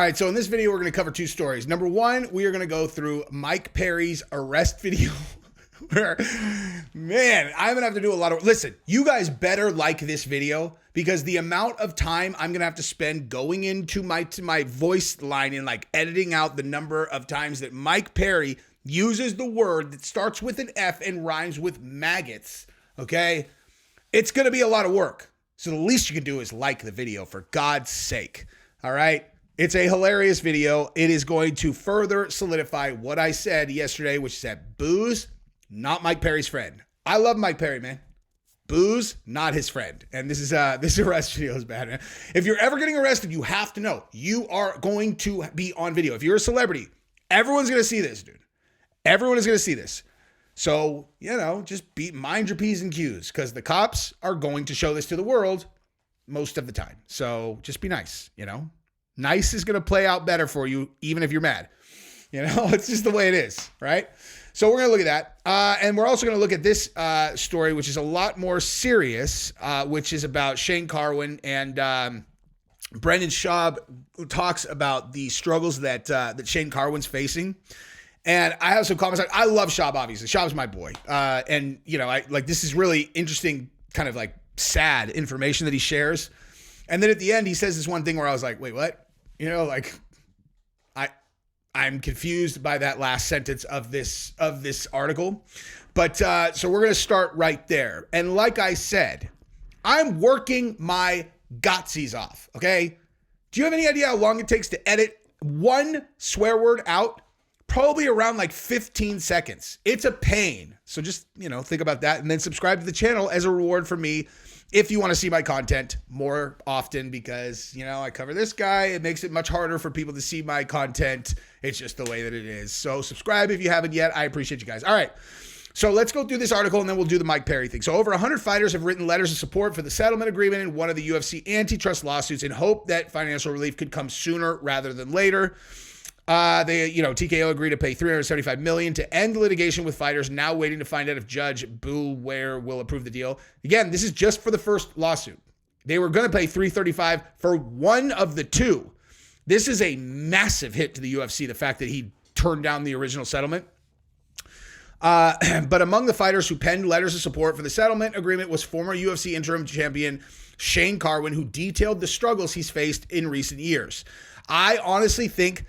All right, so in this video, we're going to cover two stories. Number one, we are going to go through Mike Perry's arrest video. Where, man, I'm going to have to do a lot of... Listen, you guys better like this video because the amount of time I'm going to have to spend going into my voice line and like editing out the number of times that Mike Perry uses the word that starts with an F and rhymes with maggots, okay? It's going to be a lot of work. So the least you can do is like the video, for God's sake, all right? It's a hilarious video. It is going to further solidify what I said yesterday, which is that booze, not Mike Perry's friend. I love Mike Perry, man. Booze, not his friend. And this arrest video is bad, man. If you're ever getting arrested, you have to know you are going to be on video. If you're a celebrity, everyone's going to see this, dude. Everyone is going to see this. So, just mind your P's and Q's because the cops are going to show this to the world most of the time. So just be nice, Nice is going to play out better for you, even if you're mad. It's just the way it is, right? So we're going to look at that. And we're also going to look at this story, which is a lot more serious, which is about Shane Carwin and Brendan Schaub, who talks about the struggles that Shane Carwin's facing. And I have some comments. I love Schaub, obviously. Schaub's my boy. And this is really interesting, kind of like sad information that he shares. And then at the end, he says this one thing where I was like, wait, what? I'm confused by that last sentence of this article. But so we're going to start right there. And like I said, I'm working my gotsies off, okay? Do you have any idea how long it takes to edit one swear word out? Probably around like 15 seconds. It's a pain. So just, think about that and then subscribe to the channel as a reward for me if you want to see my content more often because, I cover this guy. It makes it much harder for people to see my content. It's just the way that it is. So subscribe if you haven't yet. I appreciate you guys. All right. So let's go through this article and then we'll do the Mike Perry thing. So over 100 fighters have written letters of support for the settlement agreement in one of the UFC antitrust lawsuits in hope that financial relief could come sooner rather than later. TKO agreed to pay $375 million to end litigation with fighters, now waiting to find out if Judge Boulware will approve the deal. Again, this is just for the first lawsuit. They were going to pay $335 for one of the two. This is a massive hit to the UFC, the fact that he turned down the original settlement. But among the fighters who penned letters of support for the settlement agreement was former UFC interim champion Shane Carwin, who detailed the struggles he's faced in recent years. I honestly think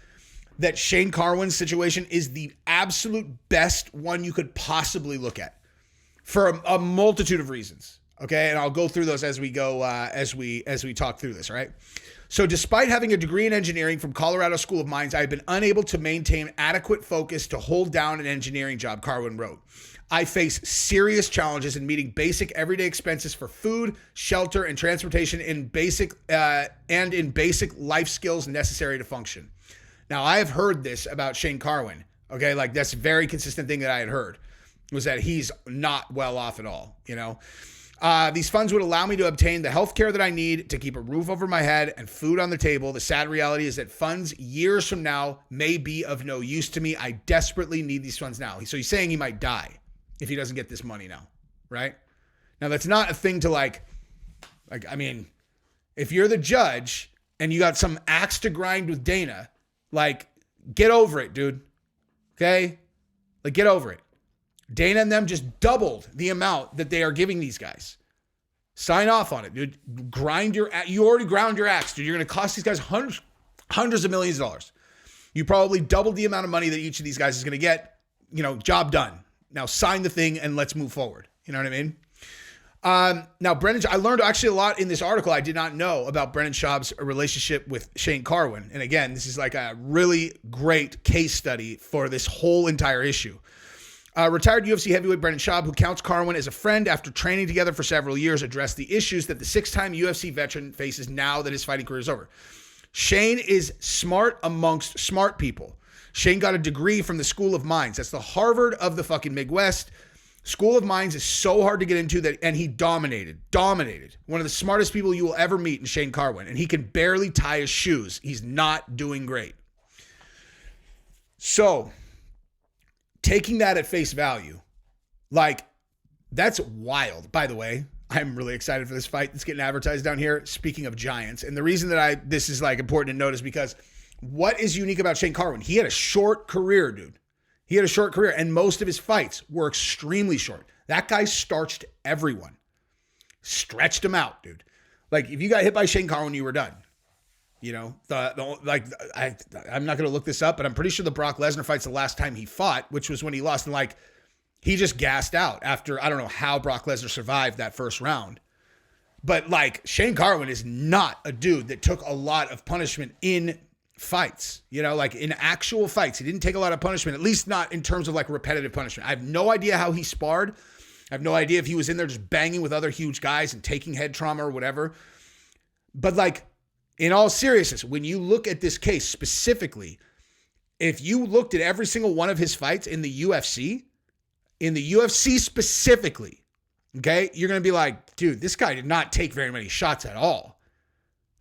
that Shane Carwin's situation is the absolute best one you could possibly look at for a multitude of reasons. Okay. And I'll go through those as we go, as we talk through this. All right. So despite having a degree in engineering from Colorado School of Mines, I've been unable to maintain adequate focus to hold down an engineering job, Carwin wrote. I face serious challenges in meeting basic everyday expenses for food, shelter, and transportation in basic life skills necessary to function. Now, I have heard this about Shane Carwin, okay? Like, that's a very consistent thing that I had heard, was that he's not well off at all, These funds would allow me to obtain the health care that I need to keep a roof over my head and food on the table. The sad reality is that funds years from now may be of no use to me. I desperately need these funds now. So he's saying he might die if he doesn't get this money now, right? Now, that's not a thing to if you're the judge and you got some axe to grind with Dana, get over it, dude. Okay? Get over it. Dana and them just doubled the amount that they are giving these guys. Sign off on it, dude. You already ground your axe, dude. You're going to cost these guys hundreds of millions of dollars. You probably doubled the amount of money that each of these guys is going to get. Job done. Now sign the thing and let's move forward. You know what I mean? Now, I learned actually a lot in this article I did not know about Brendan Schaub's relationship with Shane Carwin. And again, this is like a really great case study for this whole entire issue. Retired UFC heavyweight Brendan Schaub, who counts Carwin as a friend after training together for several years, addressed the issues that the six-time UFC veteran faces now that his fighting career is over. Shane is smart amongst smart people. Shane got a degree from the School of Mines. That's the Harvard of the fucking Midwest. School of Mines is so hard to get into and he dominated. One of the smartest people you will ever meet in Shane Carwin, and he can barely tie his shoes. He's not doing great. So, taking that at face value, that's wild. By the way, I'm really excited for this fight that's getting advertised down here. Speaking of giants, and the reason that this is important to note is because what is unique about Shane Carwin? He had a short career, dude. He had a short career, and most of his fights were extremely short. That guy starched everyone. Stretched him out, dude. Like, if you got hit by Shane Carwin, you were done. You know, I'm not going to look this up, but I'm pretty sure the Brock Lesnar fight's the last time he fought, which was when he lost. And like, he just gassed out after, I don't know how Brock Lesnar survived that first round. But like, Shane Carwin is not a dude that took a lot of punishment in fights, you know, like in actual fights. He didn't take a lot of punishment, at least not in terms of like repetitive punishment. I have no idea how he sparred. I have no idea if he was in there just banging with other huge guys and taking head trauma or whatever. But like, in all seriousness, when you look at this case specifically, if you looked at every single one of his fights in the UFC specifically, okay, you're going to be like, dude, this guy did not take very many shots at all.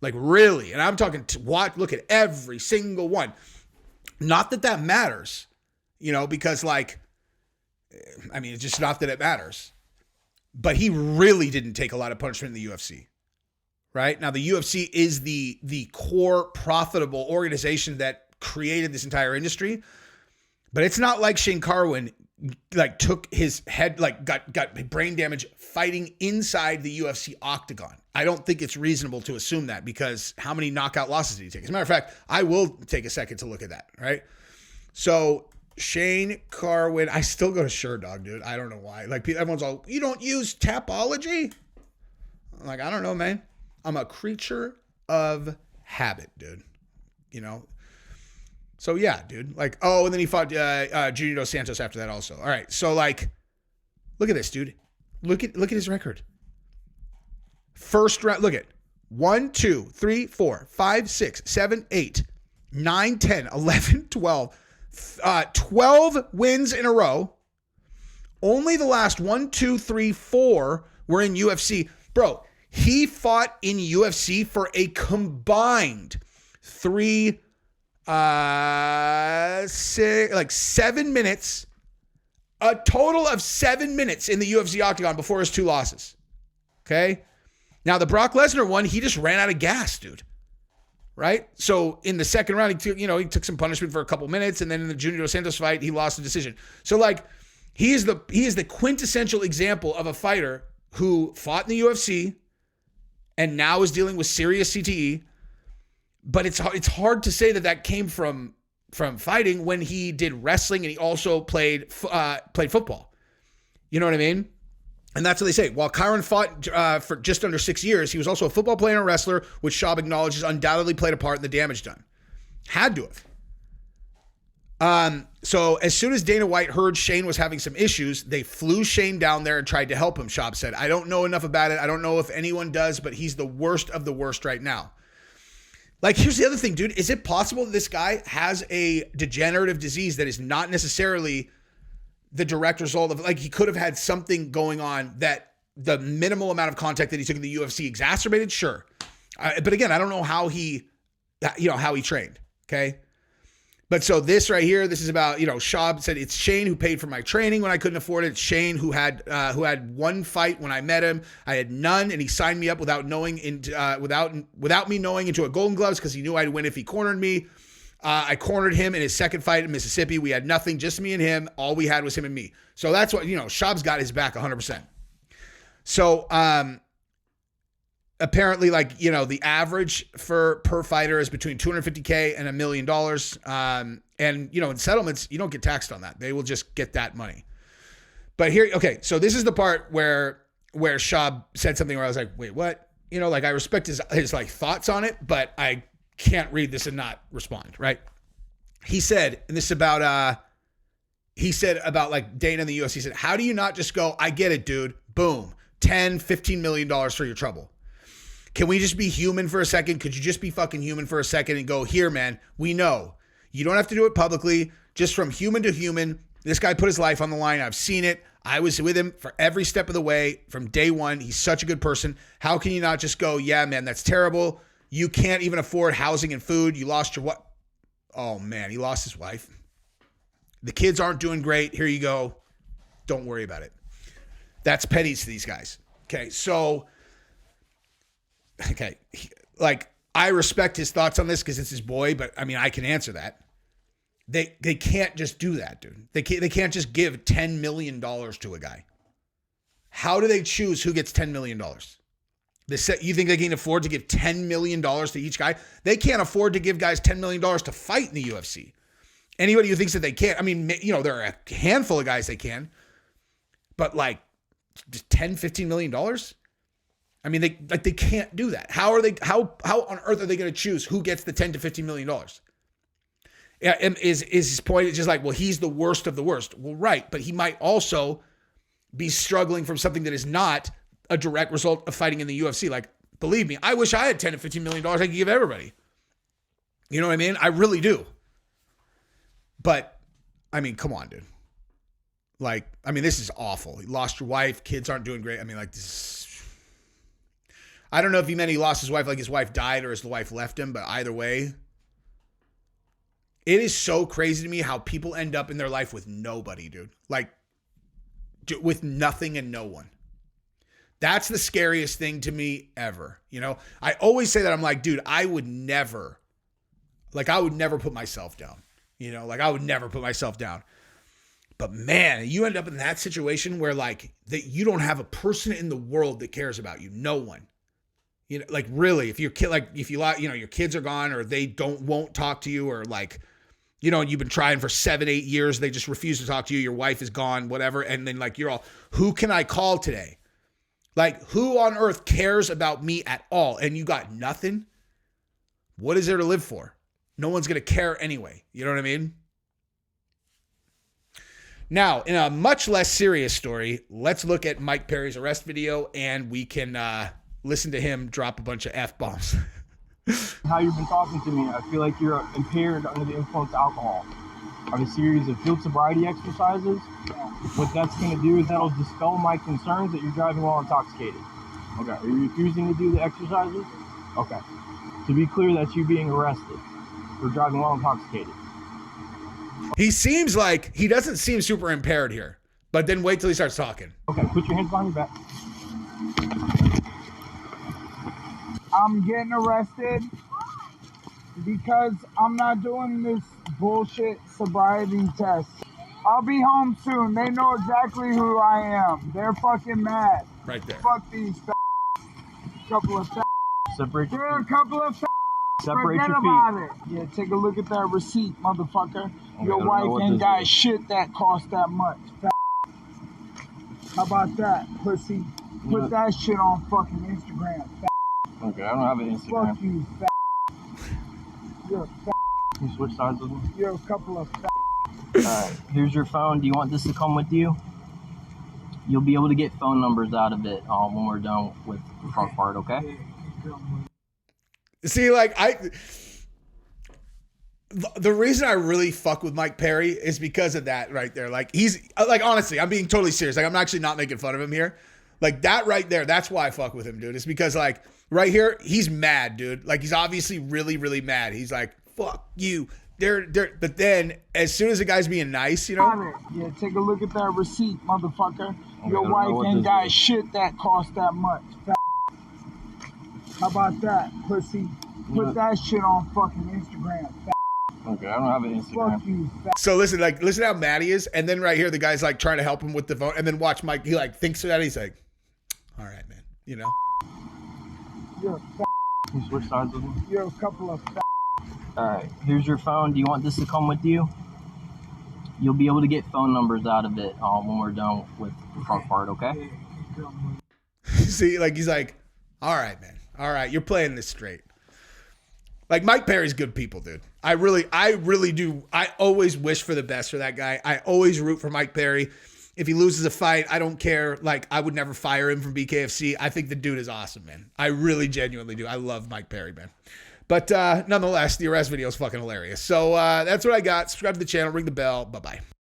Like, really. And I'm talking look at every single one. Not that that matters, you know, because like, I mean, it's just not that it matters. But he really didn't take a lot of punishment in the UFC. Right? Now, the UFC is the core profitable organization that created this entire industry. But it's not like Shane Carwin like took his head, like got brain damage fighting inside the UFC octagon. I don't think it's reasonable to assume that, because how many knockout losses did he take? As a matter of fact, I will take a second to look at that, right? So Shane Carwin, I still go to Sherdog, dude. I don't know why. Like, everyone's all, you don't use Tapology? I'm like, I don't know, man. I'm a creature of habit, dude. You know? So, yeah, dude. Like, oh, and then he fought Junior Dos Santos after that also. All right. So, like, look at this, dude. Look at his record. First round, look at 1, 2, 3, 4, 5, 6, 7, 8, 9, 10, 11, 12. 12 wins in a row. Only the last 1, 2, 3, 4 were in UFC. Bro, he fought in UFC for a combined 7 minutes. A total of 7 minutes in the UFC octagon before his 2 losses. Okay? Now, the Brock Lesnar one, he just ran out of gas, dude. Right? So, in the second round, he took some punishment for a couple minutes, and then in the Junior Dos Santos fight, he lost the decision. So, like, he is the quintessential example of a fighter who fought in the UFC and now is dealing with serious CTE. But it's hard to say that came from fighting when he did wrestling and he also played football. You know what I mean? And that's what they say. While Carwin fought for just under 6 years, he was also a football player and a wrestler, which Schaub acknowledges undoubtedly played a part in the damage done. Had to have. So as soon as Dana White heard Shane was having some issues, they flew Shane down there and tried to help him, Schaub said. I don't know enough about it. I don't know if anyone does, but he's the worst of the worst right now. Like, here's the other thing, dude. Is it possible that this guy has a degenerative disease that is not necessarily the direct result of, like, he could have had something going on that the minimal amount of contact that he took in the UFC exacerbated? Sure. But again, I don't know how he trained. Okay. But so this right here, this is about, Schaub said, it's Shane who paid for my training when I couldn't afford it. It's Shane who had one fight when I met him. I had none, and he signed me up without me knowing into a Golden Gloves because he knew I'd win if he cornered me. I cornered him in his second fight in Mississippi. We had nothing, just me and him. All we had was him and me. So that's what, Schaub's got his back 100%. So, apparently, the average per fighter is between $250K and $1 million. And, in settlements, you don't get taxed on that. They will just get that money. But here, okay, so this is the part where Schaub said something where I was like, wait, what? I respect his thoughts on it, but I can't read this and not respond, right? He said, and this is about, Dana and the UFC, he said, how do you not just go, I get it, dude, boom, $10-15 million for your trouble? Can we just be human for a second? Could you just be fucking human for a second and go, here, man, we know. You don't have to do it publicly. Just from human to human, this guy put his life on the line. I've seen it. I was with him for every step of the way from day one. He's such a good person. How can you not just go, yeah, man, that's terrible. You can't even afford housing and food. You lost your what? Oh, man, he lost his wife. The kids aren't doing great. Here you go. Don't worry about it. That's pennies to these guys. Okay, so... Okay, I respect his thoughts on this because it's his boy, but I mean, I can answer that. They can't just do that, dude. They can't just give $10 million to a guy. How do they choose who gets $10 million? You think they can afford to give $10 million to each guy? They can't afford to give guys $10 million to fight in the UFC. Anybody who thinks that they can't, I mean, you know, there are a handful of guys they can, but like just $10, $15 million? I mean, they can't do that. How on earth are they going to choose who gets the $10 to $15 million? Yeah, is his point? It's just like, well, he's the worst of the worst. Well, right, but he might also be struggling from something that is not a direct result of fighting in the UFC. Like, believe me, I wish I had $10 to $15 million I could give everybody. You know what I mean? I really do. But, I mean, come on, dude. Like, I mean, this is awful. You lost your wife. Kids aren't doing great. I mean, like, this is... I don't know if he meant he lost his wife, like his wife died or his wife left him, but either way... It is so crazy to me how people end up in their life with nobody, dude. Like, with nothing and no one. That's the scariest thing to me ever. You know, I always say that. I'm like, dude, I would never put myself down. You know, like I would never put myself down. But man, you end up in that situation where like that you don't have a person in the world that cares about you. No one. You know, like really, if your kid, like if you know, your kids are gone or they won't talk to you or like, you know, you've been trying for 7-8 years. They just refuse to talk to you. Your wife is gone, whatever. And then like, you're all, who can I call today? Like who on earth cares about me at all? And you got nothing. What is there to live for? No one's going to care anyway. You know what I mean? Now, in a much less serious story, let's look at Mike Perry's arrest video and we can listen to him drop a bunch of F-bombs. How you've been talking to me, I feel like you're impaired under the influence of alcohol. I have a series of field sobriety exercises. What that's going to do is that'll dispel my concerns that you're driving while intoxicated. Okay. Are you refusing to do the exercises? Okay. To be clear, that's you being arrested for driving while intoxicated. He seems like he doesn't seem super impaired here, but then wait till he starts talking. Okay, put your hands behind your back. I'm getting arrested because I'm not doing this bullshit sobriety test. I'll be home soon. They know exactly who I am. They're fucking mad. Right there. Fuck these couple of Separate your They're a feet. couple of Separate Forget your about feet. it. Yeah, take a look at that receipt, motherfucker. Okay, Your I don't know wife what ain't this got is. shit that cost that much. How about that, pussy? Put that shit on fucking Instagram. Okay, I don't have an Instagram. Fuck you, You're a Can you switch sides with me? You're a couple of Alright, here's your phone. Do you want this to come with you? You'll be able to get phone numbers out of it when we're done with the front part, okay? See, like the reason I really fuck with Mike Perry is because of that right there. Like he's like, honestly, I'm being totally serious. Like I'm actually not making fun of him here. Like that right there, that's why I fuck with him, dude. It's because like right here, he's mad, dude. Like he's obviously really, really mad. He's like, fuck you. But then as soon as the guy's being nice, you know. Yeah, take a look at that receipt, motherfucker. Okay, Your I don't know wife what ain't this got is. shit that cost that much. How about that, pussy? Put that shit on fucking Instagram. Okay, I don't have an Instagram. Fuck you, So listen how mad he is. And then right here, the guy's like trying to help him with the phone. And then watch Mike, he like thinks of that. He's like, all right, man, you know. You're a Can you switch sides with me? You're a couple of Alright, here's your phone. Do you want this to come with you? You'll be able to get phone numbers out of it when we're done with the front part, okay? See, like he's like, all right, man. All right, you're playing this straight. Like Mike Perry's good people, dude. I really do. I always wish for the best for that guy. I always root for Mike Perry. If he loses a fight, I don't care. Like I would never fire him from BKFC. I think the dude is awesome, man. I really genuinely do. I love Mike Perry, man. But nonetheless, the arrest video is fucking hilarious. So that's what I got. Subscribe to the channel, ring the bell. Bye-bye.